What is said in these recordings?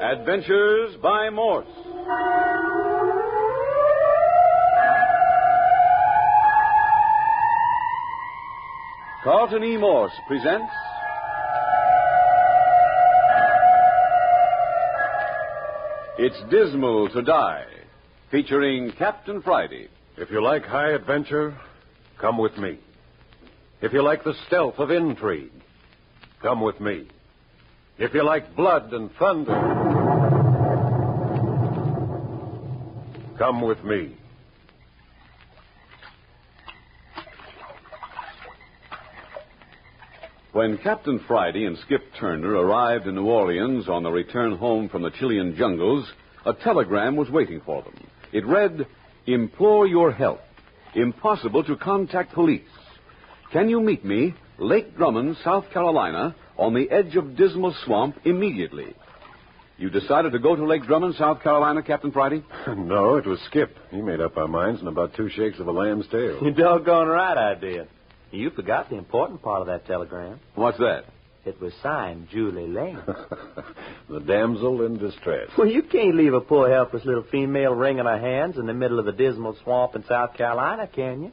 Adventures by Morse. Carlton E. Morse presents It's Dismal to Die, featuring Captain Friday. If you like high adventure, come with me. If you like the stealth of intrigue, come with me. If you like blood and thunder, come with me. When Captain Friday and Skip Turner arrived in New Orleans on the return home from the Chilean jungles, a telegram was waiting for them. It read, "Implore your help. Impossible to contact police. Can you meet me, Lake Drummond, South Carolina, on the edge of Dismal Swamp immediately?" You decided to go to Lake Drummond, South Carolina, Captain Friday? No, it was Skip. He made up our minds in about 2 shakes of a lamb's tail. You're doggone right I did. You forgot the important part of that telegram. What's that? It was signed Julie Lane. The damsel in distress. Well, you can't leave a poor, helpless little female wringing her hands in the middle of the Dismal Swamp in South Carolina, can you?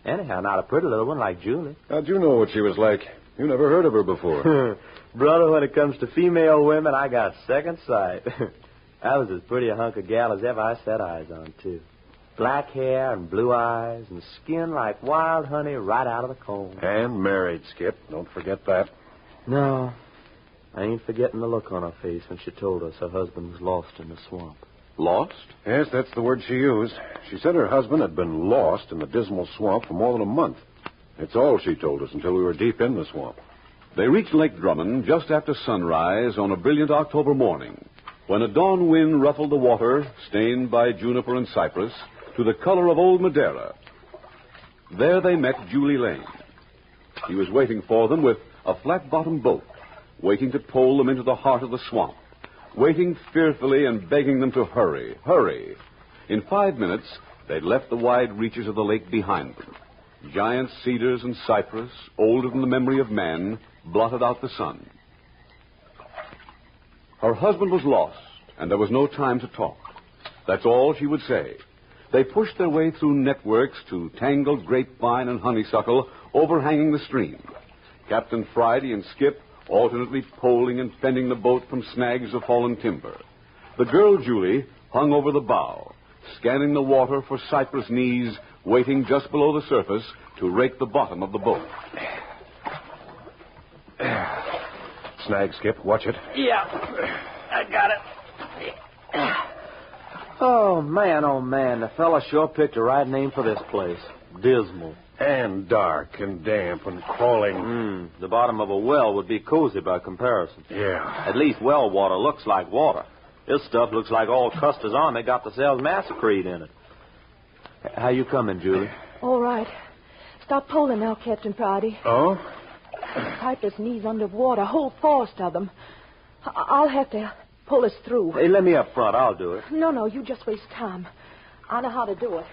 Anyhow, not a pretty little one like Julie. How'd you know what she was like? You never heard of her before. Brother, when it comes to female women, I got second sight. That was as pretty a hunk of gal as ever I set eyes on, too. Black hair and blue eyes and skin like wild honey right out of the comb. And married, Skip. Don't forget that. No, I ain't forgetting the look on her face when she told us her husband was lost in the swamp. Lost? Yes, that's the word she used. She said her husband had been lost in the Dismal Swamp for more than a month. It's all she told us until we were deep in the swamp. They reached Lake Drummond just after sunrise on a brilliant October morning, when a dawn wind ruffled the water, stained by juniper and cypress, to the color of old Madeira. There they met Julie Lane. He was waiting for them with a flat-bottomed boat, waiting to pole them into the heart of the swamp, waiting fearfully and begging them to hurry, hurry. In 5 minutes, they'd left the wide reaches of the lake behind them. Giant cedars and cypress, older than the memory of man, blotted out the sun. Her husband was lost, and there was no time to talk. That's all she would say. They pushed their way through networks to tangled grapevine and honeysuckle overhanging the stream. Captain Friday and Skip alternately poling and fending the boat from snags of fallen timber. The girl, Julie, hung over the bow, scanning the water for cypress knees waiting just below the surface to rake the bottom of the boat. Snag, Skip. Watch it. Yeah, I got it. Oh, man, the fella sure picked the right name for this place. Dismal. And dark and damp and crawling. The bottom of a well would be cozy by comparison. Yeah. At least well water looks like water. This stuff looks like all Custer's Army got themselves massacred in it. How you coming, Julie? All right. Stop pulling now, Captain Friday. Oh? Cypress knees underwater, whole forest of them. I'll have to pull us through. Hey, let me up front. I'll do it. No, you just waste time. I know how to do it.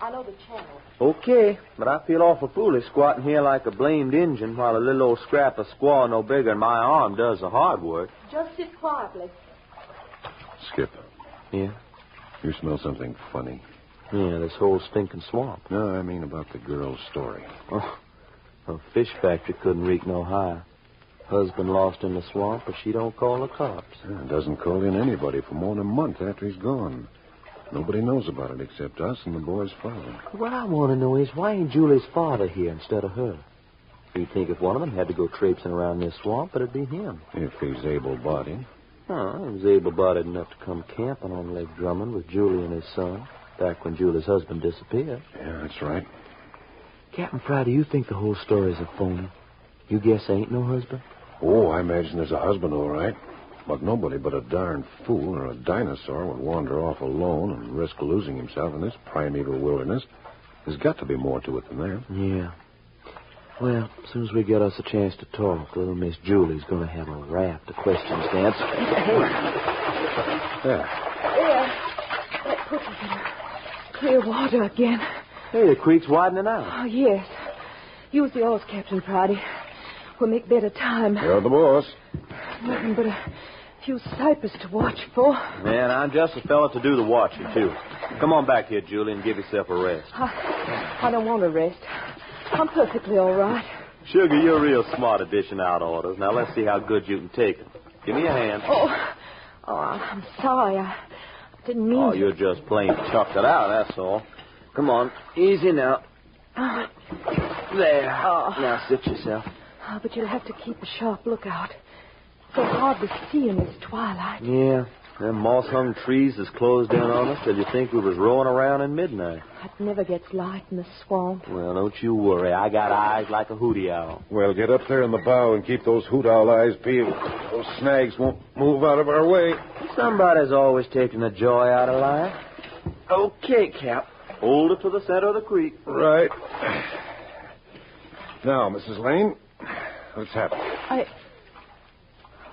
I know the channel. Okay, but I feel awful foolish squatting here like a blamed Injun while a little old scrap of squaw no bigger than my arm does the hard work. Just sit quietly. Skip. Yeah? You smell something funny. Yeah, this whole stinking swamp. No, I mean about the girl's story. Oh, a fish factory couldn't reek no higher. Husband lost in the swamp, but she don't call the cops. Yeah, doesn't call in anybody for more than a month after he's gone. Nobody knows about it except us and the boy's father. What I want to know is why ain't Julie's father here instead of her? You'd think if one of them had to go traipsing around this swamp, it'd be him. If he's able-bodied. Oh, he was able-bodied enough to come camping on Lake Drummond with Julie and his son, back when Julie's husband disappeared. Yeah, that's right. Captain Friday, you think the whole story's a phony? You guess ain't no husband? Oh, I imagine there's a husband, all right. But nobody but a darn fool or a dinosaur would wander off alone and risk losing himself in this primeval wilderness. There's got to be more to it than that. Yeah. Well, as soon as we get us a chance to talk, little Miss Julie's going to have a raft of questions to answer. There. That puts us in clear water again. Hey, the creek's widening out. Oh, yes. Use the oars, Captain Friday. We'll make better time. You're the boss. Nothing but a few ciphers to watch for. Man, I'm just a fella to do the watching, too. Come on back here, Julie, and give yourself a rest. I don't want to rest. I'm perfectly all right. Sugar, you're a real smart at dishing out orders. Now, let's see how good you can take them. Give me a hand. Oh, I'm sorry. I didn't mean Oh, to. you're just plain chucked it out, that's all. Come on, easy now. There. Oh. Now, sit yourself. But you'll have to keep a sharp lookout. It's so hard to see in this twilight. Yeah, them moss-hung trees has closed in on us till you think we was rolling around in midnight. It never gets light in the swamp. Well, don't you worry. I got eyes like a hootie owl. Well, get up there in the bow and keep those hoot owl eyes peeled. Those snags won't move out of our way. Somebody's always taking the joy out of life. Okay, Cap. Hold it to the center of the creek. Right. Now, Mrs. Lane, what's happened?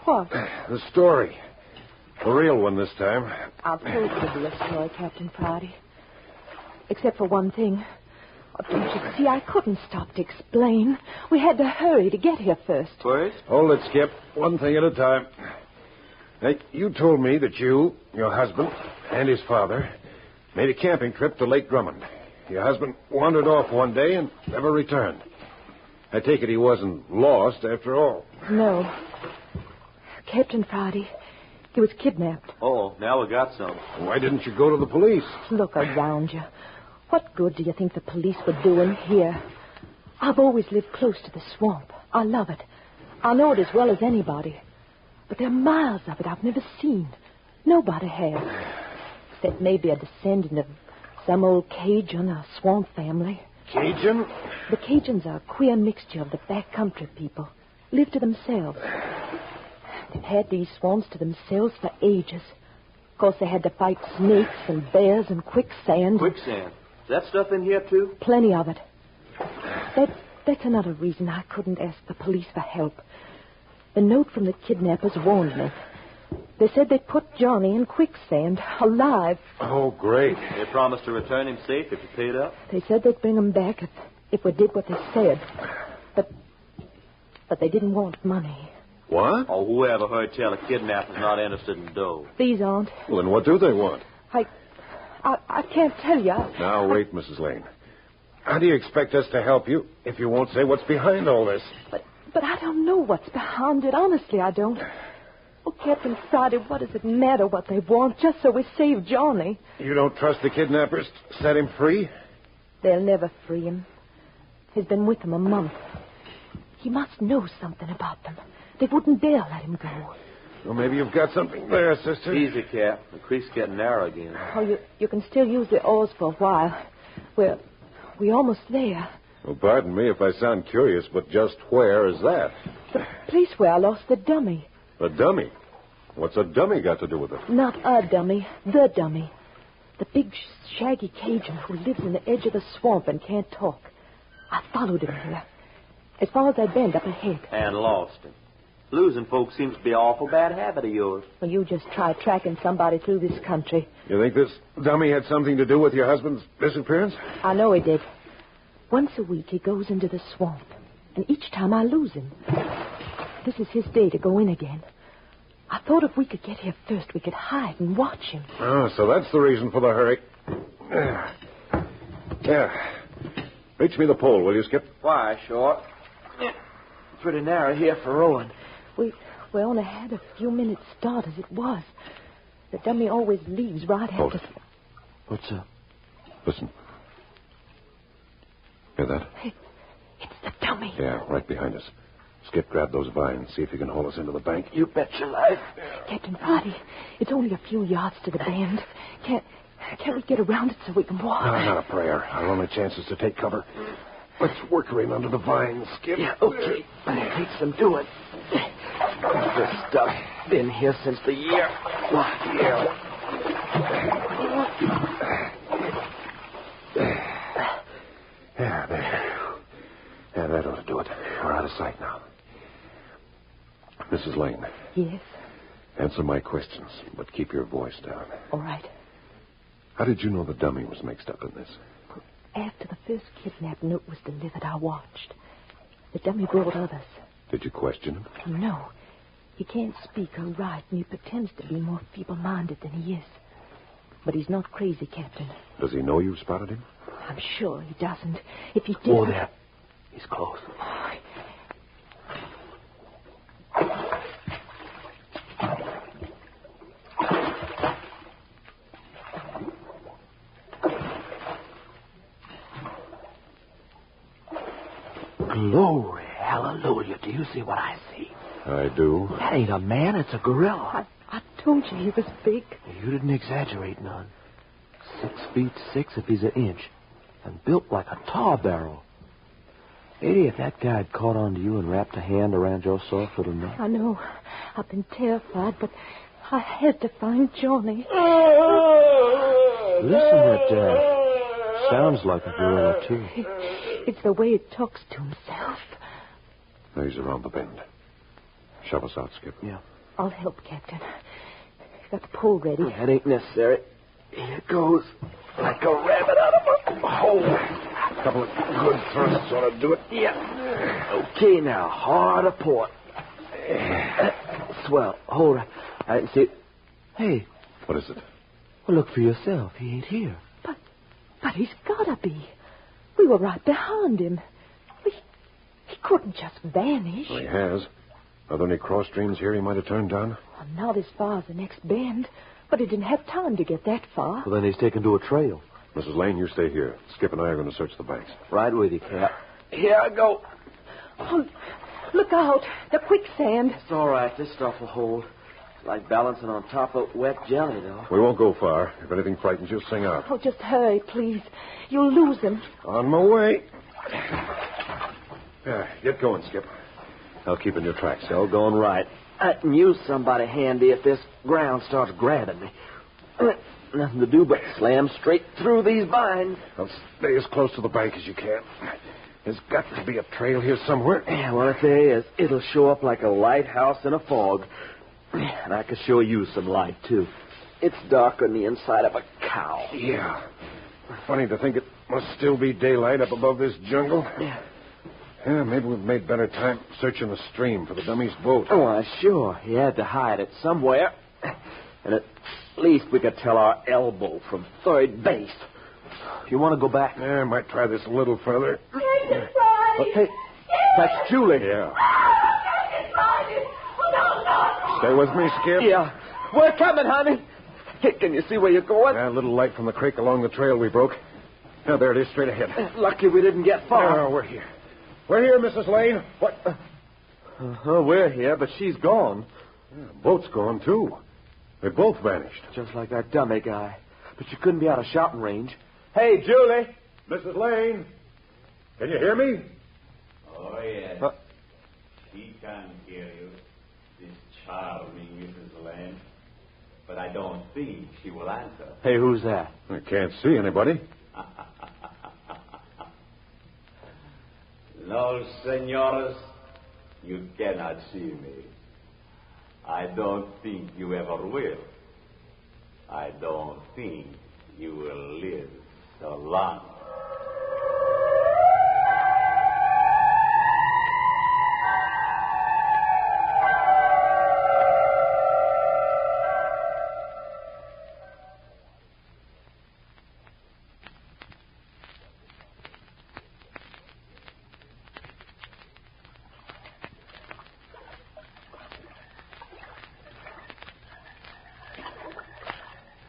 What? The story. The real one this time. I'll tell you the real story, Captain Friday. Except for one thing. Oh, don't you see, I couldn't stop to explain. We had to hurry to get here first. First? Hold it, Skip. One thing at a time. Now, you told me that you, your husband, and his father made a camping trip to Lake Drummond. Your husband wandered off one day and never returned. I take it he wasn't lost after all. No. Captain Friday, he was kidnapped. Oh, now we got some. Why didn't you go to the police? Look around you. What good do you think the police were doing here? I've always lived close to the swamp. I love it. I know it as well as anybody. But there are miles of it I've never seen. Nobody has. Except maybe a descendant of some old Cajun or swamp family. Cajun? The Cajuns are a queer mixture of the backcountry people. Live to themselves. They've had these swamps to themselves for ages. Of course, they had to fight snakes and bears and quicksand. Quicksand? Is that stuff in here, too? Plenty of it. That's another reason I couldn't ask the police for help. The note from the kidnappers warned me. They said they'd put Johnny in quicksand, alive. Oh, great. They promised to return him safe if he paid up? They said they'd bring him back if we did what they said. But they didn't want money. What? Oh, whoever heard tell a kidnapper's not interested in dough. These aren't. Well, then what do they want? I can't tell you. Now, wait, Mrs. Lane. How do you expect us to help you if you won't say what's behind all this? But I don't know what's behind it. Honestly, I don't. Oh, Captain Friday, what does it matter what they want, just so we save Johnny? You don't trust the kidnappers to set him free? They'll never free him. He's been with them a month. He must know something about them. They wouldn't dare let him go. Well, maybe you've got something there, sister. Easy, Cap. The creek's getting narrow again. Oh, you can still use the oars for a while. We're almost there. Well, pardon me if I sound curious, but just where is that? The place where I lost the dummy. A dummy? What's a dummy got to do with it? Not a dummy, the dummy. The big, shaggy Cajun who lives in the edge of the swamp and can't talk. I followed him here, as far as I bend up ahead. And lost him. Losing folks seems to be an awful bad habit of yours. Well, you just try tracking somebody through this country. You think this dummy had something to do with your husband's disappearance? I know he did. Once a week he goes into the swamp, and each time I lose him. This is his day to go in again. I thought if we could get here first, we could hide and watch him. Oh, so that's the reason for the hurry. Yeah. Reach me the pole, will you, Skip? Why, Short? Pretty narrow here for rowing. We only had a few minutes start as it was. The dummy always leaves right Hold after... it. What's up? Listen. Hear that? It's the dummy. Yeah, right behind us. Skip, grab those vines. See if you can haul us into the bank. You bet your life. Captain Friday, it's only a few yards to the bend. Can't we get around it so we can walk? No, not a prayer. Our only chance is to take cover. Let's work her in under the vines, Skip. Yeah, okay. It takes some doing. This stuff been here since the year. Yeah. Yeah, there. Yeah, that ought to do it. We're out of sight now. Mrs. Lane. Yes? Answer my questions, but keep your voice down. All right. How did you know the dummy was mixed up in this? After the first kidnap note was delivered, I watched. The dummy brought others. Did you question him? No. He can't speak or write, and he pretends to be more feeble-minded than he is. But he's not crazy, Captain. Does he know you've spotted him? I'm sure he doesn't. If he did... Oh, there. He's close. Glory, hallelujah. Do you see what I see? I do. That ain't a man, it's a gorilla. I told you he was big. You didn't exaggerate none. 6'6" if he's an inch. And built like a tar barrel. Eddie, if that guy had caught on to you and wrapped a hand around your soft little neck. I know. I've been terrified, but I had to find Johnny. Listen, that sounds like a gorilla, too. It's the way it talks to himself. Now he's around the bend. Shove us out, Skip. Yeah. I'll help, Captain. Got the pole ready. That ain't necessary. Here it goes. Like a rabbit out of a hole. A couple of good thrusts ought to do it. Yeah. Okay, now. Hard a port. Swell. Hold it. I can see it. Hey. What is it? Well, look for yourself. He ain't here. But he's gotta be. We were right behind him. He couldn't just vanish. Well, he has. Are there any cross streams here he might have turned down? Well, not as far as the next bend. But he didn't have time to get that far. Well, then he's taken to a trail. Mrs. Lane, you stay here. Skip and I are going to search the banks. Right with you, Cap. Here I go. Oh, look out. The quicksand. It's all right. This stuff will hold. It's like balancing on top of wet jelly, though. We won't go far. If anything frightens you, sing out. Oh, just hurry, please. You'll lose him. On my way. Get going, Skip. I'll keep in your tracks. So going right. I can use somebody handy if this ground starts grabbing me. Nothing to do but slam straight through these vines. I'll stay as close to the bank as you can. There's got to be a trail here somewhere. Yeah, well, if there is, it'll show up like a lighthouse in a fog. And I can show you some light, too. It's darker than the inside of a cow. Yeah. Funny to think it must still be daylight up above this jungle. Yeah. Yeah, maybe we've made better time searching the stream for the dummy's boat. Oh, why, sure. He had to hide it somewhere. And at least we could tell our elbow from third base. You want to go back? Yeah, I might try this a little further. Hey, that's Julie. Yeah. Stay with me, Skip. Yeah. We're coming, honey. Hey, can you see where you're going? Yeah, a little light from the creek along the trail we broke. Yeah, there it is, straight ahead. Lucky we didn't get far. Oh, we're here. We're here, Mrs. Lane. What? We're here, but she's gone. Yeah, boat's gone, too. They both vanished. Just like that dummy guy. But you couldn't be out of shouting range. Hey, Julie. Mrs. Lane. Can you hear me? Oh, yes. She can hear you, this charming Mrs. Lane. But I don't think she will answer. Hey, who's that? I can't see anybody. No, senores, you cannot see me. I don't think you ever will. I don't think you will live so long.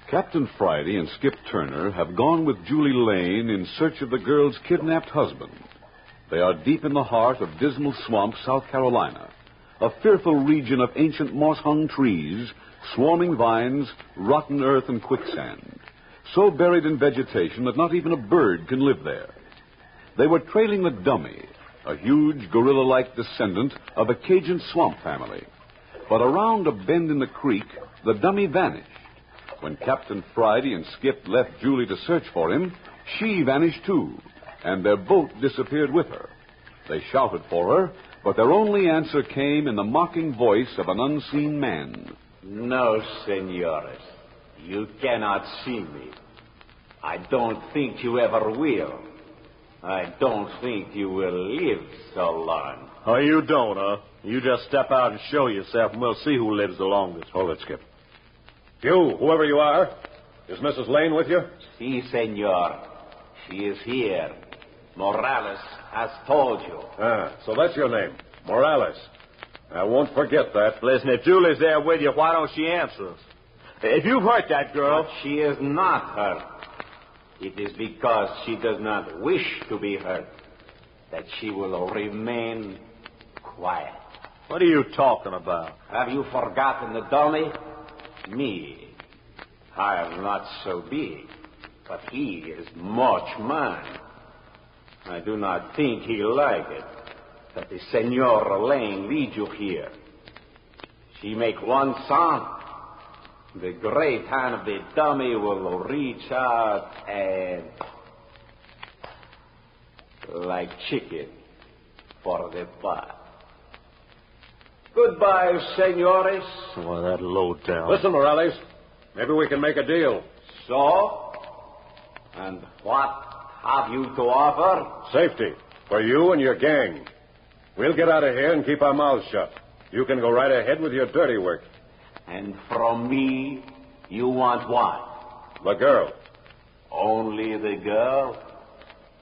Captain Friday and Skip Turner have gone with Julie Lane in search of the girl's kidnapped husband. They are deep in the heart of Dismal Swamp, South Carolina, a fearful region of ancient moss-hung trees, swarming vines, rotten earth, and quicksand, so buried in vegetation that not even a bird can live there. They were trailing the dummy, a huge gorilla-like descendant of a Cajun swamp family. But around a bend in the creek, the dummy vanished. When Captain Friday and Skip left Julie to search for him, she vanished too, and their boat disappeared with her. They shouted for her, but their only answer came in the mocking voice of an unseen man. No, senores, you cannot see me. I don't think you ever will. I don't think you will live so long. Oh, you don't, huh? You just step out and show yourself, and we'll see who lives the longest. Hold it, Skip. You, whoever you are, is Mrs. Lane with you? Si, senor. She is here. Morales has told you. Ah, so that's your name, Morales. I won't forget that. Listen, if Julie's there with you, why don't she answer us? If you've hurt that girl... But she is not hurt. It is because she does not wish to be hurt that she will remain quiet. What are you talking about? Have you forgotten the dummy? Me. I am not so big, but he is much man. I do not think he'll like it that the Senora Lane lead you here. She make one sound. The great hand of the dummy will reach out and... like chicken for the pot. Goodbye, senores. Well, that low down. Listen, Morales. Maybe we can make a deal. So? And what have you to offer? Safety for you and your gang. We'll get out of here and keep our mouths shut. You can go right ahead with your dirty work. And from me, you want what? The girl. Only the girl?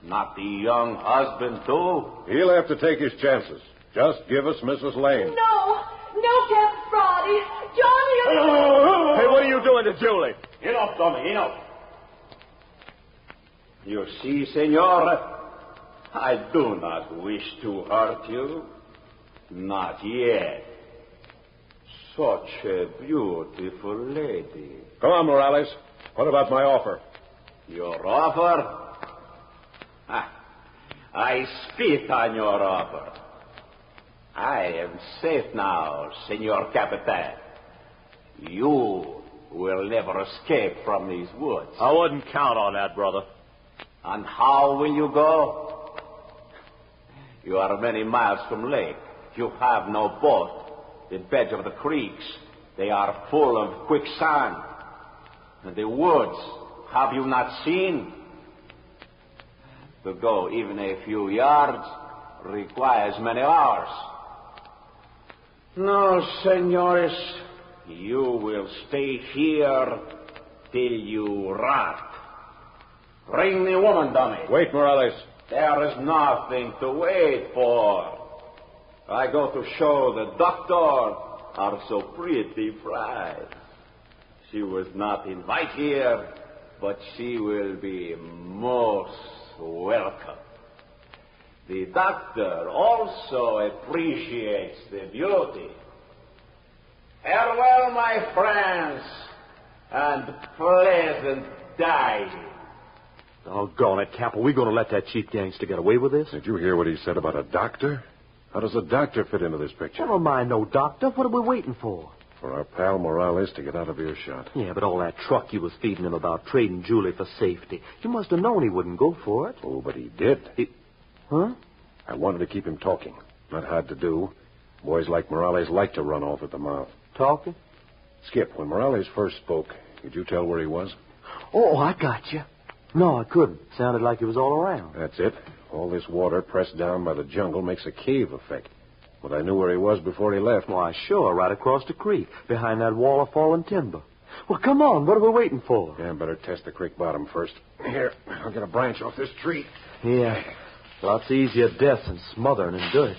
Not the young husband, too? He'll have to take his chances. Just give us Mrs. Lane. No, Captain Friday. Johnny... Hey, what are you doing to Julie? Enough, Tommy, enough. You see, senor, I do not wish to hurt you. Not yet. Such a beautiful lady. Come on, Morales. What about my offer? Your offer? I spit on your offer. I am safe now, Senor Capitan. You will never escape from these woods. I wouldn't count on that, brother. And how will you go? You are many miles from lake. You have no boat. The beds of the creeks, they are full of quicksand. And the woods, have you not seen? To go even a few yards requires many hours. No, senores, you will stay here till you rot. Bring the woman, dummy. Wait, Morales. There is nothing to wait for. I go to show the doctor are so pretty fried. She was not invited here, but she will be most welcome. The doctor also appreciates the beauty. Farewell, my friends, and pleasant dining. Doggone it, Cap. Are we going to let that cheap gangster get away with this? Did you hear what he said about a doctor? How does a doctor fit into this picture? Never mind no doctor. What are we waiting for? For our pal Morales to get out of earshot. Yeah, but all that truck you was feeding him about trading Julie for safety. You must have known he wouldn't go for it. Oh, but he did. Huh? I wanted to keep him talking. Not hard to do. Boys like Morales like to run off at the mouth. Talking? Skip, when Morales first spoke, could you tell where he was? Oh, I got you. No, I couldn't. Sounded like he was all around. That's it. All this water pressed down by the jungle makes a cave effect. But I knew where he was before he left. Why, sure, right across the creek, behind that wall of fallen timber. Well, come on. What are we waiting for? Yeah, better test the creek bottom first. Here, I'll get a branch off this tree. Yeah, lots easier death than smothering in dirt.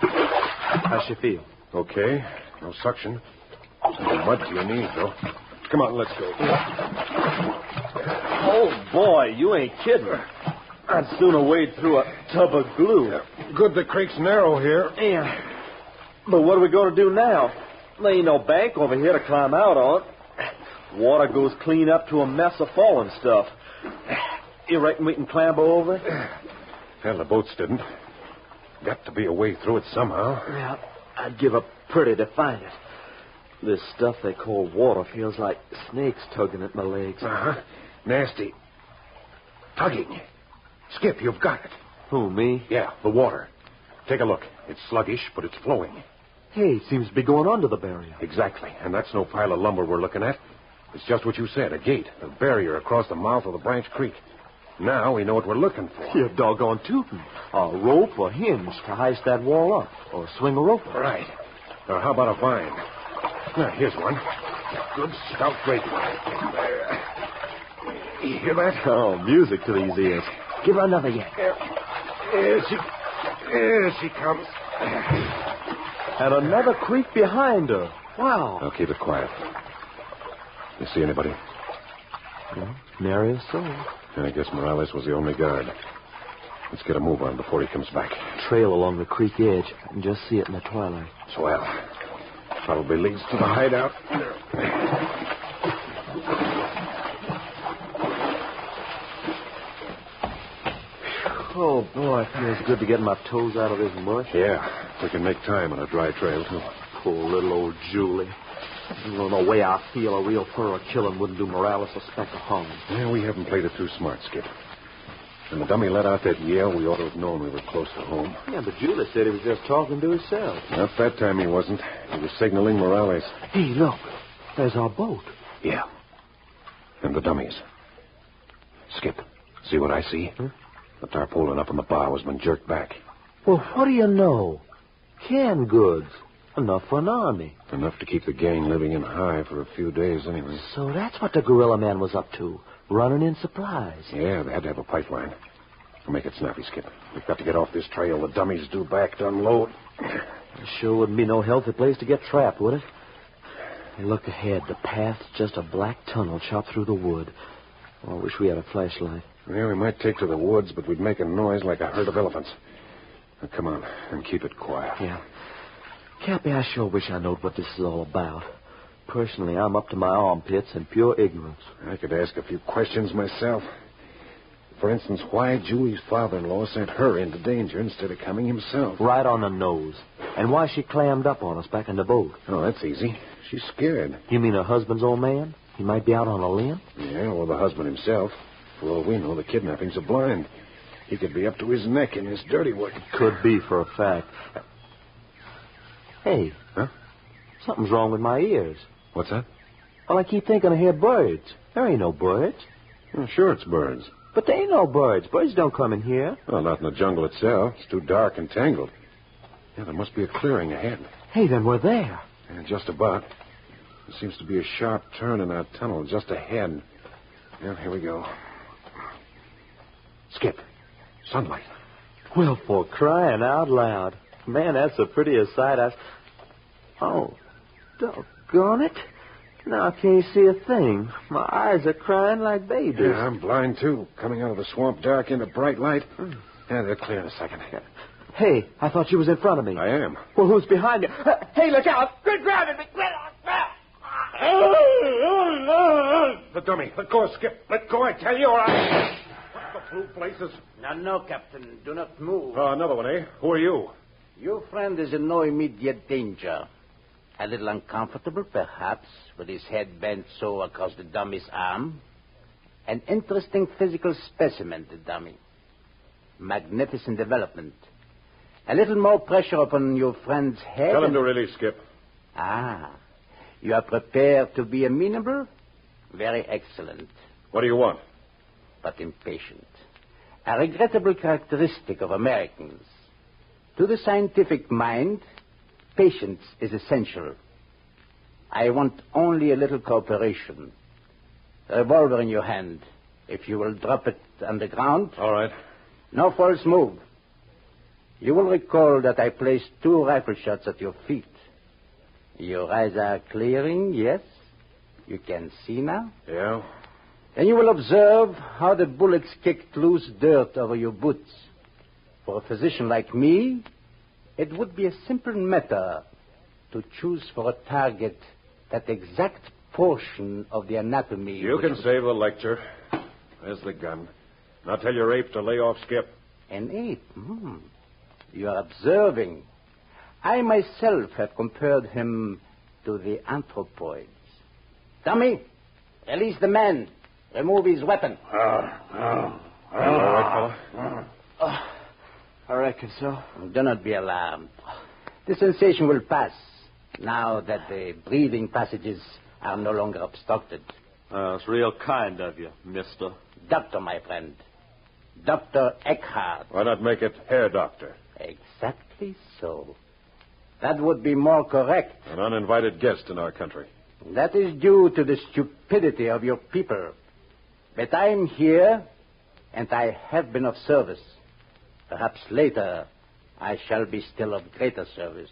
How's she feel? Okay, no suction. Some mud to your knees, though. Come on, let's go. Oh, boy, you ain't kidding. I'd sooner wade through a tub of glue. Good the creek's narrow here. Yeah. But what are we going to do now? There ain't no bank over here to climb out on. Water goes clean up to a mess of fallen stuff. You reckon we can clamber over it? Well, the boats didn't. Got to be a way through it somehow. Yeah, I'd give up pretty to find it. This stuff they call water feels like snakes tugging at my legs. Uh-huh. Nasty. Tugging. Skip, you've got it. Who, me? Yeah, the water. Take a look. It's sluggish, but it's flowing. Hey, it seems to be going under the barrier. Exactly. And that's no pile of lumber we're looking at. It's just what you said, a gate, a barrier across the mouth of the branch creek. Now we know what we're looking for. You're doggone tootin'. A rope or hinge to heist that wall up, or swing a rope. Right. Or how about a vine? Now, here's one. Good stout grapevine. There. You hear that? Oh, music to these ears. Give her another yet. Here she comes. And another creak behind her. Wow. Now, keep it quiet. You see anybody? Well, nary a soul. I guess Morales was the only guard. Let's get a move on before he comes back. Trail along the creek edge. I can just see it in the twilight. Swell. Probably leads to the hideout. Oh, boy, it feels good to get my toes out of this mush. Yeah, we can make time on a dry trail, too. Poor little old Julie. There's no way I feel a real thorough killing wouldn't do Morales a speck of harm. Yeah, we haven't played it too smart, Skip. When the dummy let out that yell, we ought to have known we were close to home. Yeah, but Julie said he was just talking to himself. Not that time he wasn't. He was signaling Morales. Hey, look. There's our boat. Yeah. And the dummies. Skip, see what I see? Huh? The tarpaulin up on the bow has been jerked back. Well, what do you know? Canned goods. Enough for an army. Enough to keep the gang living in high for a few days anyway. So that's what the gorilla man was up to. Running in supplies. Yeah, they had to have a pipeline. We'll make it snappy, Skip. We've got to get off this trail. The dummies due back to unload. It sure wouldn't be no healthy place to get trapped, would it? Hey, look ahead. The path's just a black tunnel chopped through the wood. Oh, I wish we had a flashlight. Yeah, we might take to the woods, but we'd make a noise like a herd of elephants. Now, come on, and keep it quiet. Yeah. Cappy, I sure wish I knowed what this is all about. Personally, I'm up to my armpits in pure ignorance. I could ask a few questions myself. For instance, why Julie's father-in-law sent her into danger instead of coming himself. Right on the nose. And why she clammed up on us back in the boat. Oh, that's easy. She's scared. You mean her husband's old man? He might be out on a limb? Yeah, or the husband himself. For all we know, the kidnappings are blind. He could be up to his neck in this dirty work. Could be, for a fact. Hey. Huh? Something's wrong with my ears. What's that? Well, I keep thinking I hear birds. There ain't no birds. Oh, sure, it's birds. But there ain't no birds. Birds don't come in here. Well, not in the jungle itself. It's too dark and tangled. Yeah, there must be a clearing ahead. Hey, then we're there. Yeah, just about. There seems to be a sharp turn in that tunnel just ahead. Yeah, here we go. Skip. Sunlight. Well, for crying out loud. Man, that's the prettiest sight I've... Oh, doggone it. Now I can't see a thing. My eyes are crying like babies. Yeah, I'm blind, too. Coming out of the swamp dark into bright light. Yeah, they're clear in a second. Hey, I thought you was in front of me. I am. Well, who's behind me? Hey, look out! Quit grabbing me! The dummy. Let go, Skip. Let go, I tell you, or I... What the blue places? No, Captain. Do not move. Another one, eh? Who are you? Your friend is in no immediate danger. A little uncomfortable, perhaps, with his head bent so across the dummy's arm. An interesting physical specimen, the dummy. Magnificent development. A little more pressure upon your friend's head. Tell him to release, Skip. Ah, you are prepared to be amenable? Very excellent. What do you want? But impatient. A regrettable characteristic of Americans. To the scientific mind, patience is essential. I want only a little cooperation. A revolver in your hand. If you will drop it on the ground. All right. No false move. You will recall that I placed 2 rifle shots at your feet. Your eyes are clearing, yes? You can see now? Yeah? Then you will observe how the bullets kicked loose dirt over your boots. For a physician like me, it would be a simple matter to choose for a target that exact portion of the anatomy. You can save the lecture. There's the gun. Now tell your ape to lay off Skip. An ape? You are observing. I myself have compared him to the anthropoids. Dummy, release the man. Remove his weapon. All right, fella? I reckon so. Do not be alarmed. The sensation will pass now that the breathing passages are no longer obstructed. It's real kind of you, mister. Doctor, my friend, Dr. Eckhart. Why not make it Herr Doctor? Exactly so. That would be more correct. An uninvited guest in our country. That is due to the stupidity of your people. But I'm here, and I have been of service. Perhaps later I shall be still of greater service.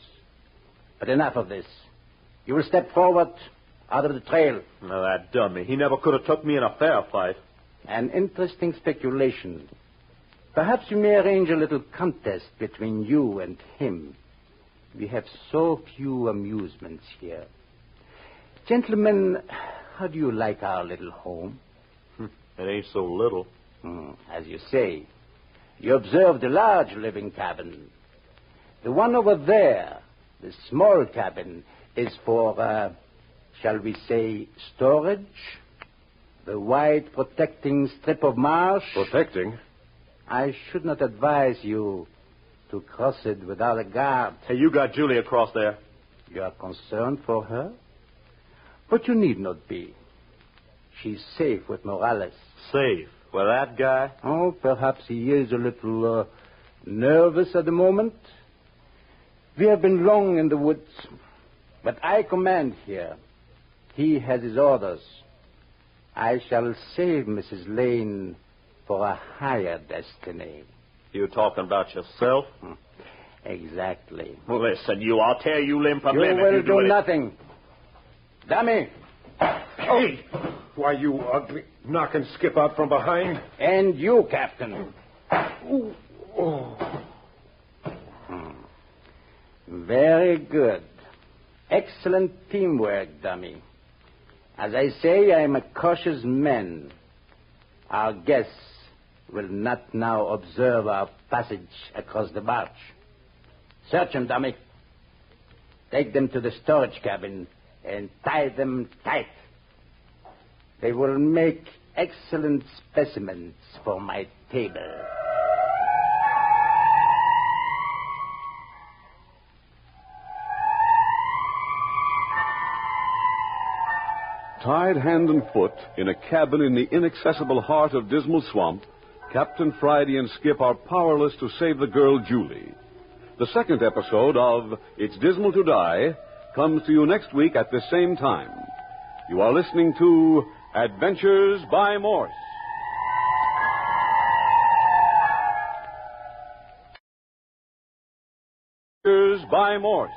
But enough of this. You will step forward out of the trail. Now, that dummy. He never could have took me in a fair fight. An interesting speculation. Perhaps you may arrange a little contest between you and him. We have so few amusements here. Gentlemen, how do you like our little home? It ain't so little. As you say, you observe the large living cabin. The one over there, the small cabin, is for, shall we say, storage? The wide protecting strip of marsh? Protecting? I should not advise you to cross it without a guard. Hey, you got Julie across there. You are concerned for her? But you need not be. She's safe with Morales. Safe? With that guy? Oh, perhaps he is a little nervous at the moment. We have been long in the woods. But I command here. He has his orders. I shall save Mrs. Lane for a higher destiny. You talking about yourself? Exactly. Well, listen, I'll tear you limb from You limb will if you do nothing. Dummy. Hey! Why, you ugly knocking Skip out from behind. And you, Captain. Ooh. Oh. Very good. Excellent teamwork, Dummy. As I say, I am a cautious man. Our guests will not now observe our passage across the march. Search them, Dummy. Take them to the storage cabin and tie them tight. They will make excellent specimens for my table. Tied hand and foot in a cabin in the inaccessible heart of Dismal Swamp, Captain Friday and Skip are powerless to save the girl Julie. The second episode of It's Dismal to Die comes to you next week at the same time. You are listening to Adventures by Morse. Adventures by Morse.